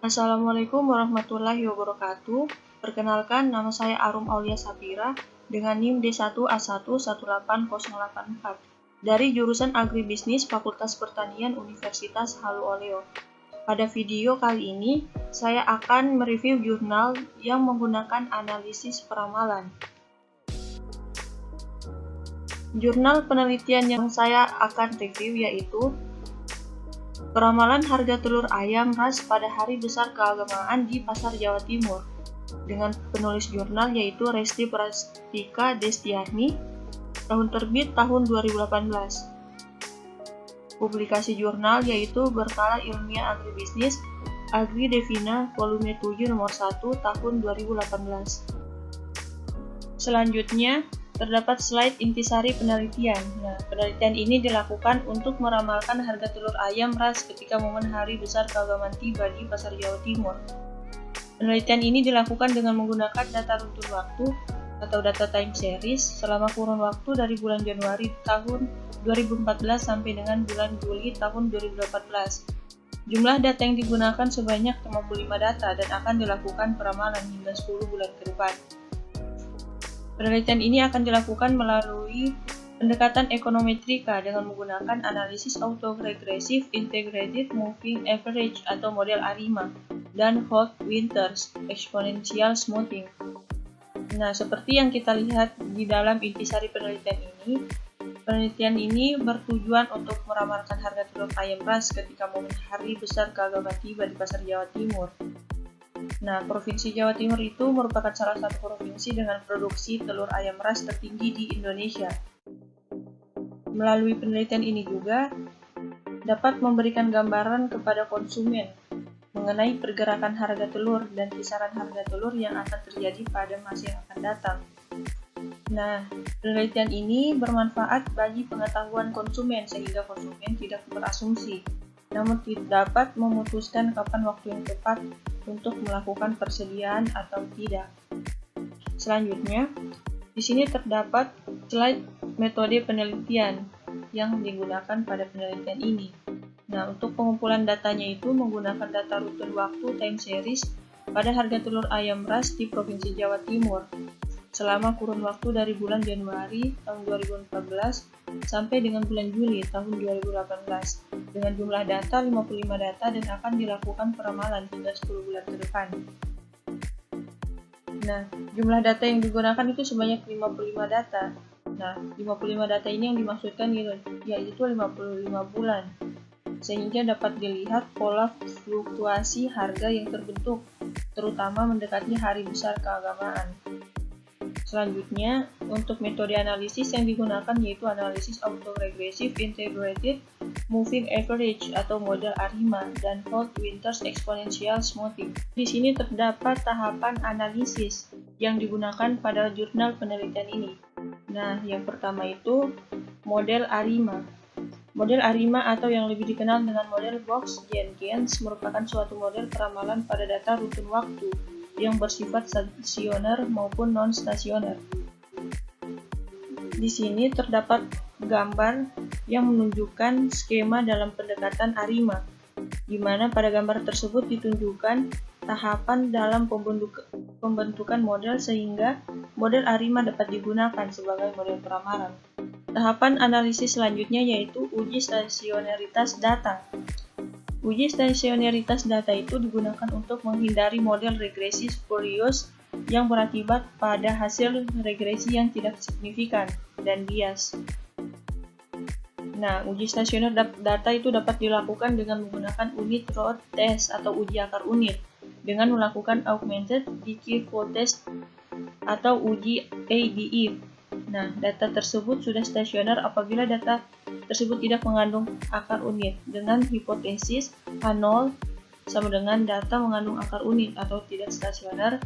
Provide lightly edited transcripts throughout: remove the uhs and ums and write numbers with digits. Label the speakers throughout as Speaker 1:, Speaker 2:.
Speaker 1: Assalamualaikum warahmatullahi wabarakatuh. Perkenalkan, nama saya Arum Aulia Sapira dengan NIM D1A1 18084 dari jurusan Agribisnis Fakultas Pertanian Universitas Halu Oleo. Pada video kali ini, saya akan mereview jurnal yang menggunakan analisis peramalan. Jurnal penelitian yang saya akan review yaitu Peramalan harga telur ayam ras pada hari besar keagamaan di Pasar Jawa Timur dengan penulis jurnal yaitu Resti Prastika Destiani, tahun terbit tahun 2018. Publikasi jurnal yaitu Berkala Ilmiah Agribisnis Agri Devina volume 7 nomor 1 tahun 2018. Selanjutnya terdapat slide intisari penelitian. Nah, penelitian ini dilakukan untuk meramalkan harga telur ayam ras ketika momen hari besar keagamaan tiba di Pasar Jawa Timur. Penelitian ini dilakukan dengan menggunakan data runtun waktu atau data time series selama kurun waktu dari bulan Januari tahun 2014 sampai dengan bulan Juli tahun 2018. Jumlah data yang digunakan sebanyak 55 data dan akan dilakukan peramalan hingga 10 bulan ke depan. Penelitian ini akan dilakukan melalui pendekatan ekonometrika dengan menggunakan analisis autoregresif integrated moving average atau model ARIMA dan Holt-Winters exponential smoothing. Nah, seperti yang kita lihat di dalam intisari penelitian ini bertujuan untuk meramalkan harga telur ayam ras ketika momen hari besar keagamaan tiba di Pasar Jawa Timur. Nah, Provinsi Jawa Timur itu merupakan salah satu provinsi dengan produksi telur ayam ras tertinggi di Indonesia. Melalui penelitian ini juga dapat memberikan gambaran kepada konsumen mengenai pergerakan harga telur dan kisaran harga telur yang akan terjadi pada masa yang akan datang. Nah, penelitian ini bermanfaat bagi pengetahuan konsumen sehingga konsumen tidak berasumsi, namun dapat memutuskan kapan waktu yang tepat untuk melakukan persediaan atau tidak. Selanjutnya, di sini terdapat slide metode penelitian yang digunakan pada penelitian ini. Nah, untuk pengumpulan datanya itu menggunakan data runtun waktu time series pada harga telur ayam ras di Provinsi Jawa Timur selama kurun waktu dari bulan Januari tahun 2014 sampai dengan bulan Juli tahun 2018 dengan jumlah data 55 data dan akan dilakukan peramalan hingga 10 bulan ke depan. Nah, jumlah data yang digunakan itu sebanyak 55 data. Nah, 55 data ini yang dimaksudkan yaitu 55 bulan, sehingga dapat dilihat pola fluktuasi harga yang terbentuk, terutama mendekati hari besar keagamaan. Selanjutnya, untuk metode analisis yang digunakan yaitu analisis autoregresif integrated moving average atau model ARIMA dan Holt-Winters exponential smoothing. Di sini terdapat tahapan analisis yang digunakan pada jurnal penelitian ini. Nah, yang pertama itu model ARIMA. Model ARIMA atau yang lebih dikenal dengan model Box-Jenkins merupakan suatu model peramalan pada data runtun waktu yang bersifat stasioner maupun non-stasioner. Di sini terdapat gambar yang menunjukkan skema dalam pendekatan ARIMA, di mana pada gambar tersebut ditunjukkan tahapan dalam pembentukan model sehingga model ARIMA dapat digunakan sebagai model peramalan. Tahapan analisis selanjutnya yaitu uji stasioneritas data. Uji stasioneritas data itu digunakan untuk menghindari model regresi spurious yang berakibat pada hasil regresi yang tidak signifikan dan bias. Nah, uji stasioner data itu dapat dilakukan dengan menggunakan unit root test atau uji akar unit dengan melakukan augmented decay-fold test atau uji ADE. Nah, data tersebut sudah stasioner apabila data tersebut tidak mengandung akar unit dengan hipotesis H0 sama dengan data mengandung akar unit atau tidak stasioner,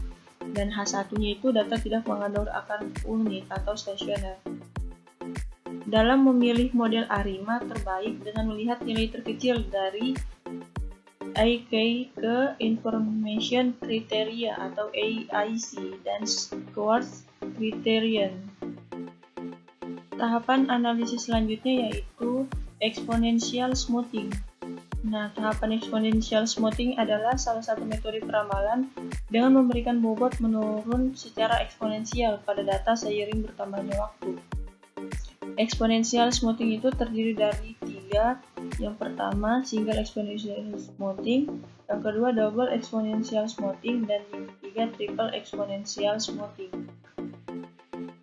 Speaker 1: dan H1-nya itu data tidak mengandung akar unit atau stasioner. Dalam memilih model ARIMA terbaik dengan melihat nilai terkecil dari IK ke Information Criteria atau AIC dan Schwartz Criterion. Tahapan analisis selanjutnya yaitu exponential smoothing. Nah, tahapan exponential smoothing adalah salah satu metode peramalan dengan memberikan bobot menurun secara eksponensial pada data seiring bertambahnya waktu. Exponential smoothing itu terdiri dari tiga. Yang pertama, single exponential smoothing, yang kedua, double exponential smoothing, dan yang ketiga, triple exponential smoothing.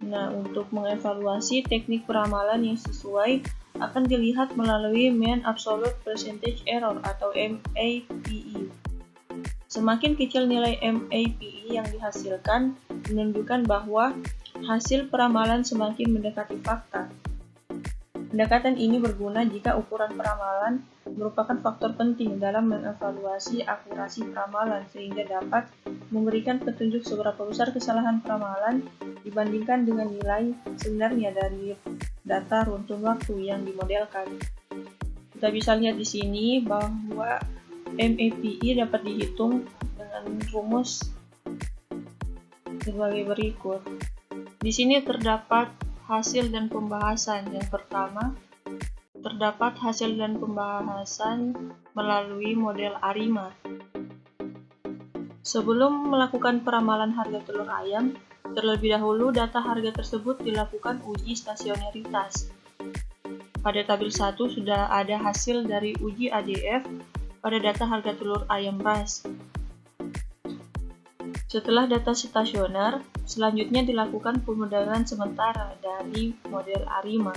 Speaker 1: Nah, untuk mengevaluasi teknik peramalan yang sesuai akan dilihat melalui Mean Absolute Percentage Error atau MAPE. Semakin kecil nilai MAPE yang dihasilkan, menunjukkan bahwa hasil peramalan semakin mendekati fakta. Pendekatan ini berguna jika ukuran peramalan merupakan faktor penting dalam mengevaluasi akurasi peramalan sehingga dapat memberikan petunjuk seberapa besar kesalahan peramalan dibandingkan dengan nilai sebenarnya dari data runtun waktu yang dimodelkan. Kita bisa lihat di sini bahwa MAPE dapat dihitung dengan rumus sebagai berikut. Di sini terdapat hasil dan pembahasan. Yang pertama, terdapat hasil dan pembahasan melalui model ARIMA. Sebelum melakukan peramalan harga telur ayam, terlebih dahulu data harga tersebut dilakukan uji stasionaritas. Pada tabel 1 sudah ada hasil dari uji ADF pada data harga telur ayam ras. Setelah data stasioner, selanjutnya dilakukan pemodelan sementara dari model ARIMA.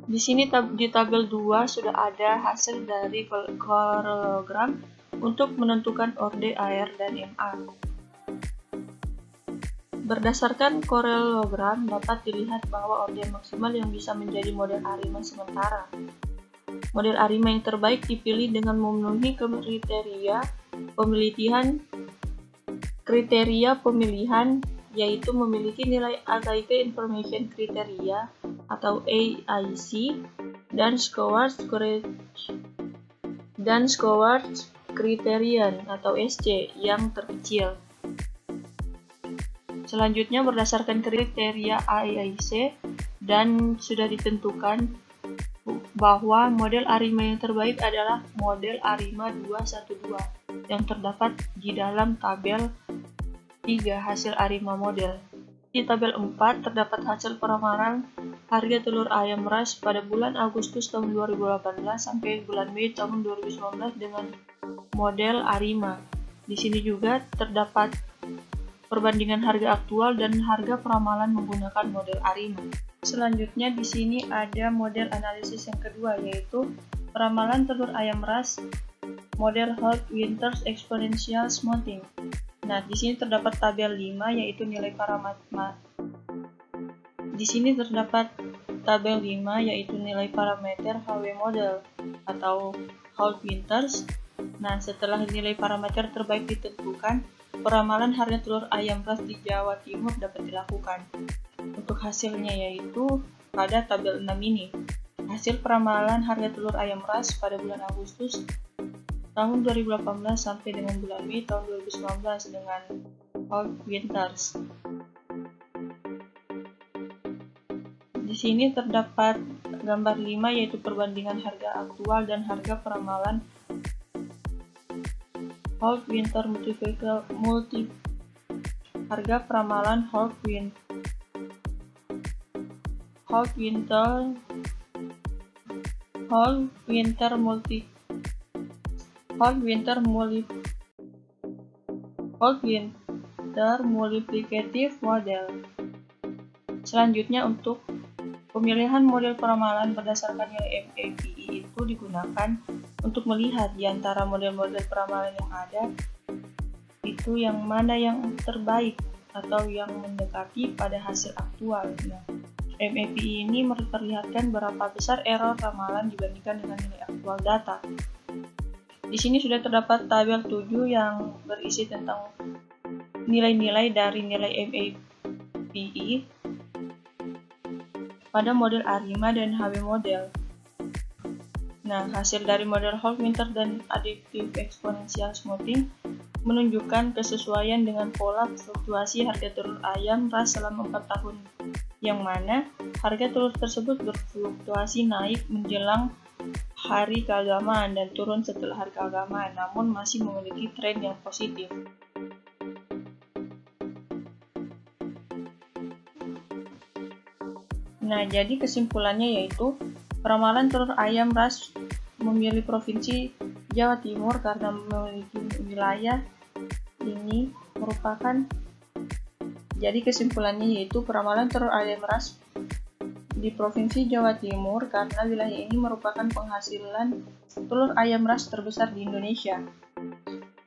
Speaker 1: Di sini di tabel 2 sudah ada hasil dari korelogram untuk menentukan orde AR dan MA. Berdasarkan korelogram dapat dilihat bahwa orde maksimal yang bisa menjadi model ARIMA sementara. Model ARIMA yang terbaik dipilih dengan memenuhi kriteria pemilihan yaitu memiliki nilai AKIK Information Criteria atau AIC dan Schwarz Criterion atau SC yang terkecil. Selanjutnya berdasarkan kriteria AIC dan sudah ditentukan bahwa model ARIMA yang terbaik adalah model ARIMA 212 yang terdapat di dalam tabel 3 hasil ARIMA model. Di tabel 4 terdapat hasil peramalan harga telur ayam ras pada bulan Agustus tahun 2018 sampai bulan Mei tahun 2019 dengan model ARIMA. Di sini juga terdapat perbandingan harga aktual dan harga peramalan menggunakan model ARIMA. Selanjutnya di sini ada model analisis yang kedua yaitu peramalan telur ayam ras model Holt-Winters Exponential Smoothing. Nah, di sini terdapat tabel 5 yaitu nilai parameter. Di sini terdapat tabel 5 yaitu nilai parameter HW model atau Holt-Winters. Nah, setelah nilai parameter terbaik ditentukan, peramalan harga telur ayam ras di Jawa Timur dapat dilakukan. Untuk hasilnya yaitu pada tabel 6 ini. Hasil peramalan harga telur ayam ras pada bulan Agustus tahun 2018 sampai dengan bulan Mei tahun 2019 dengan Holt-Winters. Di sini terdapat gambar 5 yaitu perbandingan harga aktual dan harga peramalan Holt-Winters harga peramalan Holt-Winters multiplicative model. Selanjutnya untuk pemilihan model peramalan berdasarkan nilai MAPE itu digunakan untuk melihat di antara model-model peramalan yang ada itu yang mana yang terbaik atau yang mendekati pada hasil aktual. Nah, MAPE ini memperlihatkan berapa besar error ramalan dibandingkan dengan nilai aktual data. Di sini sudah terdapat tabel 7 yang berisi tentang nilai-nilai dari nilai MAPE pada model ARIMA dan HW model. Nah, hasil dari model Holt-Winters dan Additive Exponential Smoothing menunjukkan kesesuaian dengan pola fluktuasi harga telur ayam ras selama 4 tahun, yang mana harga telur tersebut berfluktuasi naik menjelang hari keagamaan dan turun setelah hari keagamaan, namun masih memiliki tren yang positif. Nah, jadi kesimpulannya yaitu peramalan telur ayam ras memilih Provinsi Jawa Timur karena memiliki wilayah ini merupakan peramalan telur ayam ras di Provinsi Jawa Timur karena wilayah ini merupakan penghasilan telur ayam ras terbesar di Indonesia.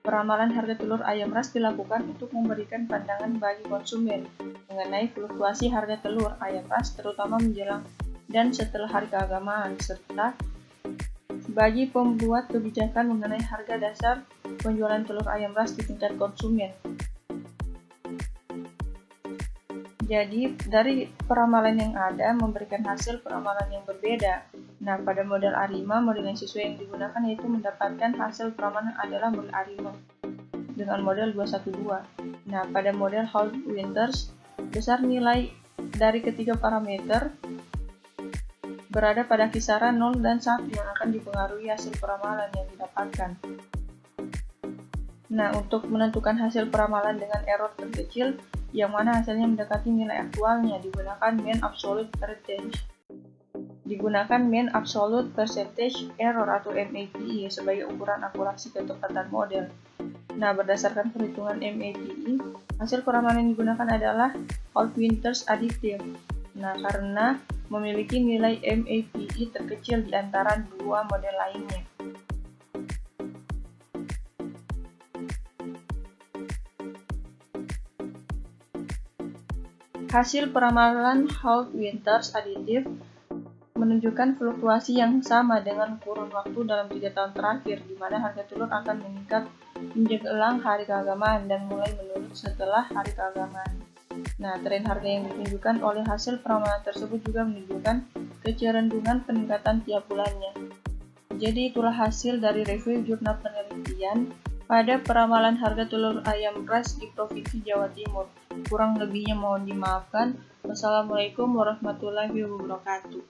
Speaker 1: Peramalan harga telur ayam ras dilakukan untuk memberikan pandangan bagi konsumen mengenai fluktuasi harga telur ayam ras terutama menjelang dan setelah hari keagamaan, serta bagi pembuat kebijakan mengenai harga dasar penjualan telur ayam ras di tingkat konsumen. Jadi, dari peramalan yang ada memberikan hasil peramalan yang berbeda. Nah, pada model A5, model yang sesuai yang digunakan yaitu mendapatkan hasil peramalan adalah model A5 dengan model 212. Nah, pada model Holt-Winters, besar nilai dari ketiga parameter berada pada kisaran 0 dan 1 yang akan dipengaruhi hasil peramalan yang didapatkan. Nah, untuk menentukan hasil peramalan dengan error terkecil, yang mana hasilnya mendekati nilai aktualnya, digunakan mean absolute percentage error atau MAPE sebagai ukuran akurasi ketepatan model. Nah, berdasarkan perhitungan MAPE, hasil peramalan yang digunakan adalah Holt-Winters additive. Nah, karena memiliki nilai MAPE terkecil di antara dua model lainnya. Hasil peramalan Holt-Winters additive menunjukkan fluktuasi yang sama dengan kurun waktu dalam 3 tahun terakhir, di mana harga telur akan meningkat menjelang hari keagamaan dan mulai menurun setelah hari keagamaan. Nah, tren harga yang ditunjukkan oleh hasil peramalan tersebut juga menunjukkan kecenderungan peningkatan tiap bulannya. Jadi itulah hasil dari review jurnal penelitian pada peramalan harga telur ayam ras di Provinsi Jawa Timur. Kurang lebihnya mohon dimaafkan. Wassalamualaikum warahmatullahi wabarakatuh.